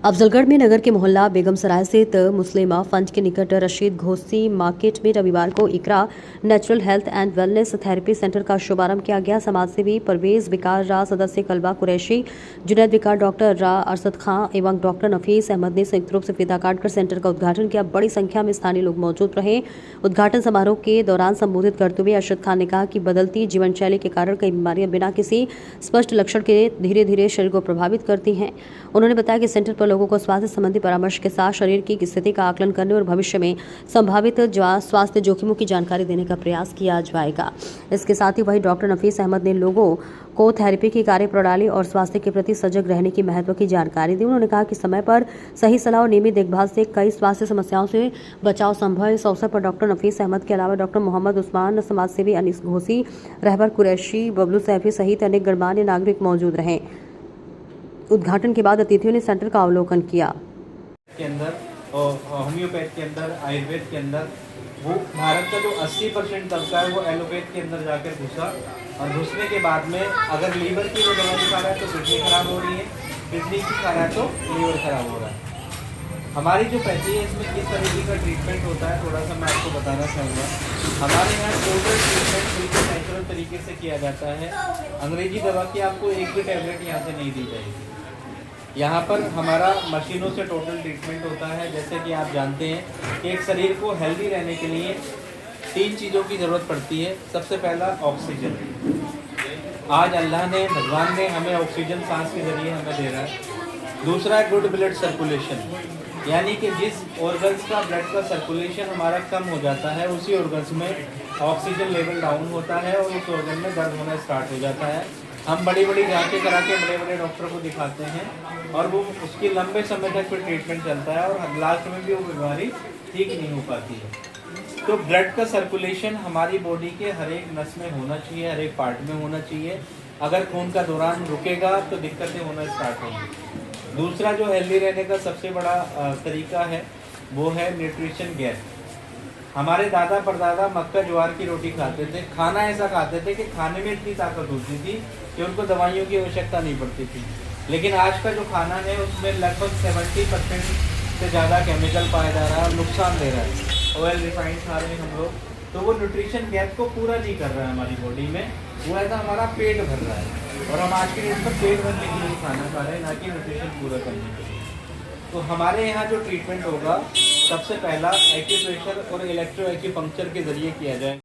अफजलगढ़ में नगर के मोहल्ला बेगम सराय स्थित मुस्लिमा फंड के निकट रशीद घोसी मार्केट में रविवार को Iqra natural health and wellness therapy centre का शुभारंभ किया गया। समाजसेवी परवेज विकार रा, सदस्य कलबा कुरैशी, जुनैद विकार, डॉक्टर रा अरसद खां एवं डॉक्टर नफीस अहमद ने संयुक्त रूप से फीता काटकर सेंटर का उद्घाटन किया। बड़ी संख्या में स्थानीय लोग मौजूद रहे। उद्घाटन समारोह के दौरान संबोधित करते हुए अरसद खां ने कहा कि बदलती जीवन शैली के कारण कई बीमारियां बिना किसी स्पष्ट लक्षण के धीरे धीरे शरीर को प्रभावित करती हैं। उन्होंने बताया कि सेंटर पर लोगों को स्वास्थ्य संबंधी परामर्श के साथ शरीर की स्थिति का आकलन करने और भविष्य में संभावित स्वास्थ्य जोखिमों की जानकारी देने का प्रयास किया जाएगा। इसके साथ ही वही डॉक्टर नफीस अहमद ने लोगों को थेरेपी की कार्यप्रणाली और स्वास्थ्य के प्रति सजग रहने की महत्व की जानकारी दी। उन्होंने कहा कि समय पर सही सलाह और नियमित देखभाल से कई स्वास्थ्य समस्याओं से बचाव संभव है। इस अवसर पर डॉक्टर नफीस अहमद के अलावा डॉक्टर मोहम्मद उस्मान, समाजसेवी अनीस घोसी, रहबर कुरैशी, बबलू सैफी सहित अनेक गणमान्य नागरिक मौजूद रहे। उद्घाटन के बाद अतिथियों ने सेंटर का अवलोकन किया। के अंदर और होम्योपैथ के अंदर, आयुर्वेद के अंदर, वो भारत का जो 80% तबका है वो एलोपैथ के अंदर जाकर घुसा, और घुसने के बाद में अगर लीवर की वो दवाई खा रहा है तो किडनी खराब हो रही है, किडनी की खा रहा है तो लीवर खराब हो रहा है। हमारी जो पैथी है इसमें किस तरीके का ट्रीटमेंट होता है थोड़ा सा मैं आपको बताना चाहूँगा। हमारे यहाँ टोटल ट्रीटमेंट बिल्कुल नेचुरल तरीके से किया जाता है। अंग्रेजी दवा की आपको एक भी टैबलेट यहाँ से नहीं दी जाएगी। यहाँ पर हमारा मशीनों से टोटल ट्रीटमेंट होता है। जैसे कि आप जानते हैं कि एक शरीर को हेल्दी रहने के लिए 3 चीज़ों की ज़रूरत पड़ती है। सबसे पहला ऑक्सीजन। आज अल्लाह ने, भगवान ने हमें ऑक्सीजन सांस के ज़रिए हमें दे रहा है। दूसरा है गुड ब्लड सर्कुलेशन, यानी कि जिस ऑर्गन्स का ब्लड का सर्कुलेशन हमारा कम हो जाता है उसी ऑर्गन्स में ऑक्सीजन लेवल डाउन होता है और उस ऑर्गन में दर्द होना स्टार्ट हो जाता है। हम बड़ी बड़ी जांचें करा के बड़े बड़े डॉक्टर को दिखाते हैं और वो उसकी लंबे समय तक फिर ट्रीटमेंट चलता है और लास्ट में भी वो बीमारी ठीक नहीं हो पाती है। तो ब्लड का सर्कुलेशन हमारी बॉडी के हर एक नस में होना चाहिए, हर एक पार्ट में होना चाहिए। अगर खून का दौरान रुकेगा तो दिक्कतें होना स्टार्ट होंगी। दूसरा जो हेल्दी रहने का सबसे बड़ा तरीका है वो है न्यूट्रिशन गैप। हमारे दादा परदादा मक्का ज्वार की रोटी खाते थे, खाना ऐसा खाते थे कि खाने में इतनी ताकत होती थी कि उनको दवाइयों की आवश्यकता नहीं पड़ती थी। लेकिन आज का जो खाना है उसमें लगभग 70% से ज़्यादा केमिकल पाया जा रहा है और नुकसान दे रहा है। ऑयल रिफाइंड खा रहे हैं हम लोग, तो वो न्यूट्रिशन गैप को पूरा नहीं कर रहा है हमारी बॉडी में। वो ऐसा हमारा पेट भर रहा है और हम आज के डेट पर पेट भरने के लिए खाना खा रहे हैं, ना कि न्यूट्रिशन पूरा करने के लिए। तो हमारे यहाँ जो ट्रीटमेंट होगा सबसे पहला एक्यूप्रेशर और इलेक्ट्रो एक्यूपंक्चर के ज़रिए किया जाए।